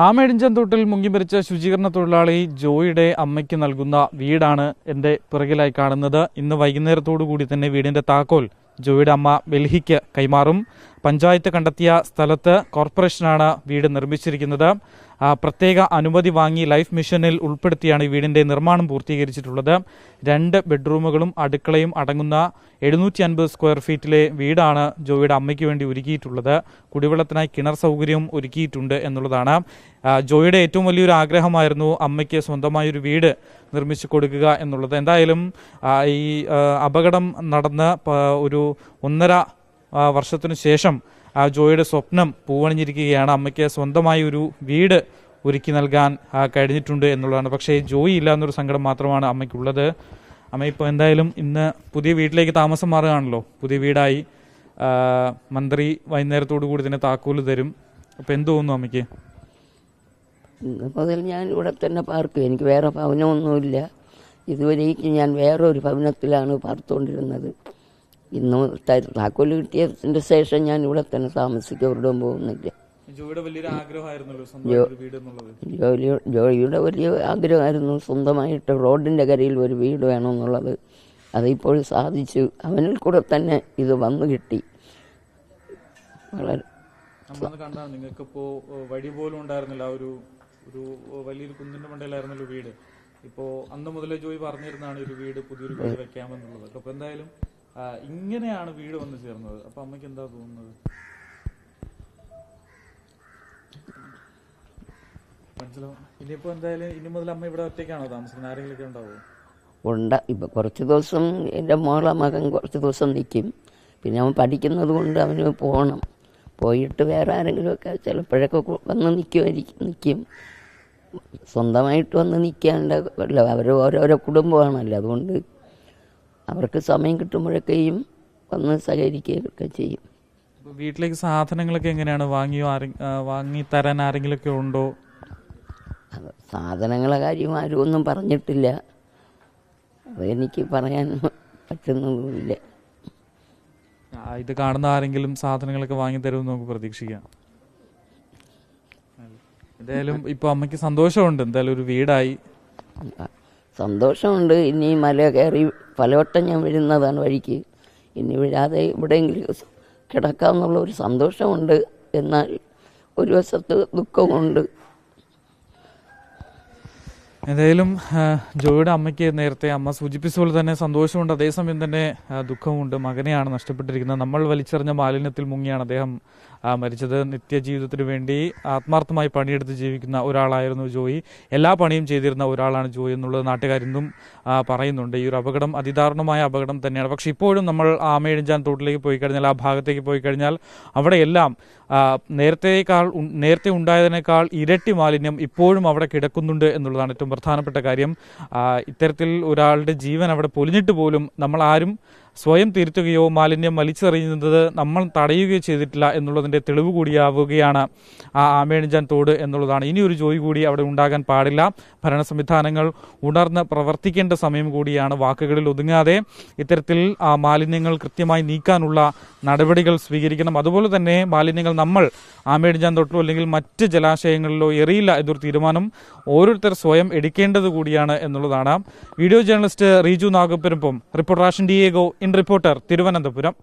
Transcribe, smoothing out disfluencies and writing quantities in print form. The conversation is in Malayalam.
ആമേടിഞ്ചന്തോട്ടിൽ മുങ്ങിമരിച്ച ശുചീകരണ തൊഴിലാളി ജോയിയുടെ അമ്മയ്ക്ക് നൽകുന്ന വീടാണ് എൻ്റെ പിറകിലായി കാണുന്നത്. ഇന്ന് വൈകുന്നേരത്തോടു കൂടി തന്നെ വീടിൻ്റെ താക്കോൽ ജോയിയുടെ അമ്മ വെൽഹിക്ക് കൈമാറും. പഞ്ചായത്ത് കണ്ടെത്തിയ സ്ഥലത്ത് കോർപ്പറേഷനാണ് വീട് നിർമ്മിച്ചിരിക്കുന്നത്. പ്രത്യേക അനുമതി വാങ്ങി ലൈഫ് മിഷനിൽ ഉൾപ്പെടുത്തിയാണ് ഈ വീടിൻ്റെ നിർമ്മാണം പൂർത്തീകരിച്ചിട്ടുള്ളത്. 2 ബെഡ്റൂമുകളും അടുക്കളയും അടങ്ങുന്ന 750 സ്ക്വയർ ഫീറ്റിലെ വീടാണ് ജോയിയുടെ അമ്മയ്ക്ക് വേണ്ടി ഒരുക്കിയിട്ടുള്ളത്. കുടിവെള്ളത്തിനായി കിണർ സൗകര്യവും ഒരുക്കിയിട്ടുണ്ട് എന്നുള്ളതാണ്. ജോയിയുടെ ഏറ്റവും വലിയൊരു ആഗ്രഹമായിരുന്നു അമ്മയ്ക്ക് സ്വന്തമായൊരു വീട് നിർമ്മിച്ചു കൊടുക്കുക എന്നുള്ളത്. എന്തായാലും ഈ അപകടം നടന്ന് ഒരു 1.5 വർഷത്തിനു ശേഷം ജോയിയുടെ സ്വപ്നം പൂവണിഞ്ഞിരിക്കുകയാണ്. അമ്മയ്ക്ക് സ്വന്തമായി ഒരു വീട് ഒരുക്കി നൽകാൻ കഴിഞ്ഞിട്ടുണ്ട് എന്നുള്ളതാണ്. പക്ഷേ ജോയി ഇല്ല എന്നൊരു സങ്കടം മാത്രമാണ് അമ്മയ്ക്കുള്ളത്. അമ്മ ഇപ്പോൾ എന്തായാലും ഇന്ന് പുതിയ വീട്ടിലേക്ക് താമസം മാറുകയാണല്ലോ. പുതിയ വീടായി മന്ത്രി വൈകുന്നേരത്തോടു കൂടി തന്നെ താക്കോല് തരും. അപ്പോൾ എന്ത് തോന്നുന്നു അമ്മയ്ക്ക്? മുതൽ ഞാൻ ഇവിടെ തന്നെ പാർക്കും. എനിക്ക് വേറെ ഭവനമൊന്നുമില്ല. ഇതുവരേക്കും ഞാൻ വേറൊരു ഭവനത്തിലാണ് പാർത്തുകൊണ്ടിരുന്നത്. ഇന്ന് താക്കോല് കിട്ടിയതിൻ്റെ ശേഷം ഞാൻ ഇവിടെ തന്നെ താമസിക്കും. എവിടെയും പോകുന്നില്ല. ജോയിയുടെ വലിയ ആഗ്രഹമായിരുന്നു സ്വന്തമായിട്ട് റോഡിൻ്റെ കരയിൽ ഒരു വീട് വേണമെന്നുള്ളത്. അതിപ്പോൾ സാധിച്ചു. അവനിൽ കൂടെ തന്നെ ഇത് വന്നു കിട്ടി. വളരെ നിങ്ങൾക്കിപ്പോ വഴി പോലും ഉണ്ടായിരുന്നില്ല. ഒരു വലിയൊരു കുന്നിന്റെ മണ്ടയിലായിരുന്നല്ലോ വീട്. ഇപ്പോ അന്ന് മുതലേ ജോയി പറഞ്ഞിരുന്നാണ് ഒരു വീട്, പുതിയൊരു വീട് വെക്കാമെന്നുള്ളത്. അപ്പൊ എന്തായാലും ഇങ്ങനെയാണ് വീട് വന്നു ചേർന്നത്. അപ്പൊ അമ്മയ്ക്ക് എന്താ തോന്നുന്നത്? മനസ്സിലാവും. ഇനിയിപ്പോ എന്തായാലും ഇനി മുതൽ അമ്മ ഇവിടെ ഒറ്റയ്ക്കാണോ താമസിക്കുന്നത്? ആരെങ്കിലൊക്കെ ഉണ്ടാവുമോ? ഇപ്പം കുറച്ച് ദിവസം എൻ്റെ മകൻ കുറച്ച് ദിവസം നിൽക്കും. പിന്നെ അവൻ പഠിക്കുന്നത് കൊണ്ട് അവന് പോകണം. പോയിട്ട് വേറെ ആരെങ്കിലുമൊക്കെ ചിലപ്പോഴൊക്കെ വന്ന് നിൽക്കും. സ്വന്തമായിട്ട് വന്ന് നിൽക്കാണ്ട് അവർ ഓരോരോ കുടുംബമാണല്ലോ. അതുകൊണ്ട് അവർക്ക് സമയം കിട്ടുമ്പോഴൊക്കെയും വന്ന് സഹകരിക്കുകയൊക്കെ ചെയ്യും. വീട്ടിലേക്ക് സാധനങ്ങളൊക്കെ എങ്ങനെയാണ്? വാങ്ങി തരാൻ ആരെങ്കിലുമൊക്കെ ഉണ്ടോ? സാധനങ്ങളെ കാര്യം ആരും ഒന്നും പറഞ്ഞിട്ടില്ല. അതെനിക്ക് പറയാൻ പറ്റുന്നതുമില്ല. ഇത് കാണുന്ന ആരെങ്കിലും സാധനങ്ങളൊക്കെ വാങ്ങി തരുമെന്ന് നമുക്ക് പ്രതീക്ഷിക്കാം. എന്തായാലും ഇപ്പൊ അമ്മയ്ക്ക് സന്തോഷമുണ്ട്. എന്തായാലും ഒരു വീടായി. സന്തോഷമുണ്ട്. ഇനി മല കയറി പലവട്ടം ഞാൻ വീഴുന്നതാണ് വഴിക്ക്. ഇനി വീഴാതെ ഇവിടെയെങ്കിലും കിടക്കാമെന്നുള്ള ഒരു സന്തോഷമുണ്ട്. എന്നാൽ ഒരു വശത്ത് ദുഃഖമുണ്ട്. എന്തായാലും ജോയിയുടെ അമ്മയ്ക്ക് നേരത്തെ അമ്മ സൂചിപ്പിച്ചതുപോലെ തന്നെ സന്തോഷമുണ്ട്, അതേസമയം തന്നെ ദുഃഖമുണ്ട്. മകനെയാണ് നഷ്ടപ്പെട്ടിരിക്കുന്നത്. നമ്മൾ വലിച്ചെറിഞ്ഞ മാലിന്യത്തിൽ മുങ്ങിയാണ് അദ്ദേഹം മരിച്ചത്. നിത്യജീവിതത്തിന് വേണ്ടി ആത്മാർത്ഥമായി പണിയെടുത്ത് ജീവിക്കുന്ന ഒരാളായിരുന്നു ജോയി. എല്ലാ പണിയും ചെയ്തിരുന്ന ഒരാളാണ് ജോയി എന്നുള്ളത് നാട്ടുകാരിന്നും പറയുന്നുണ്ട്. ഈ ഒരു അപകടം അതിദാരുണമായ അപകടം തന്നെയാണ്. പക്ഷെ ഇപ്പോഴും നമ്മൾ ആമേടിഞ്ചാന്തോട്ടിലേക്ക് പോയി കഴിഞ്ഞാൽ, ആ ഭാഗത്തേക്ക് പോയി കഴിഞ്ഞാൽ അവിടെയെല്ലാം നേരത്തെ ഉണ്ടായതിനേക്കാൾ ഇരട്ടി മാലിന്യം ഇപ്പോഴും അവിടെ കിടക്കുന്നുണ്ട് എന്നുള്ളതാണ് ഏറ്റവും പ്രധാനപ്പെട്ട കാര്യം. ഇത്തരത്തിൽ ഒരാളുടെ ജീവൻ അവിടെ പൊലിഞ്ഞിട്ട് പോലും നമ്മൾ ആരും സ്വയം തിരുത്തുകയോ മാലിന്യം വലിച്ചെറിയുന്നത് നമ്മൾ തടയുകയോ ചെയ്തിട്ടില്ല എന്നുള്ളതിൻ്റെ തെളിവ് കൂടിയാവുകയാണ് ആ ആമേടിഞ്ചാൻ തോട് എന്നുള്ളതാണ്. ഇനിയൊരു ജോയി കൂടി അവിടെ ഉണ്ടാകാൻ പാടില്ല. ഭരണ സംവിധാനങ്ങൾ ഉണർന്ന് പ്രവർത്തിക്കേണ്ട സമയം കൂടിയാണ്. വാക്കുകളിൽ ഒതുങ്ങാതെ ഇത്തരത്തിൽ മാലിന്യങ്ങൾ കൃത്യമായി നീക്കാനുള്ള നടപടികൾ സ്വീകരിക്കണം. അതുപോലെ തന്നെ മാലിന്യങ്ങൾ നമ്മൾ ആമേടിഞ്ചാൻ തോട്ടിലോ അല്ലെങ്കിൽ മറ്റ് ജലാശയങ്ങളിലോ എറിയില്ല എന്നൊരു തീരുമാനം ഓരോരുത്തർ സ്വയം എടുക്കേണ്ടത് കൂടിയാണ് എന്നുള്ളതാണ്. വീഡിയോ ജേർണലിസ്റ്റ് റീജു നാഗപ്പുരപ്പം, റിപ്പോർട്ടർ ആഷൻ ഡിയേഗോ, ഇൻ റിപ്പോർട്ടർ, തിരുവനന്തപുരം.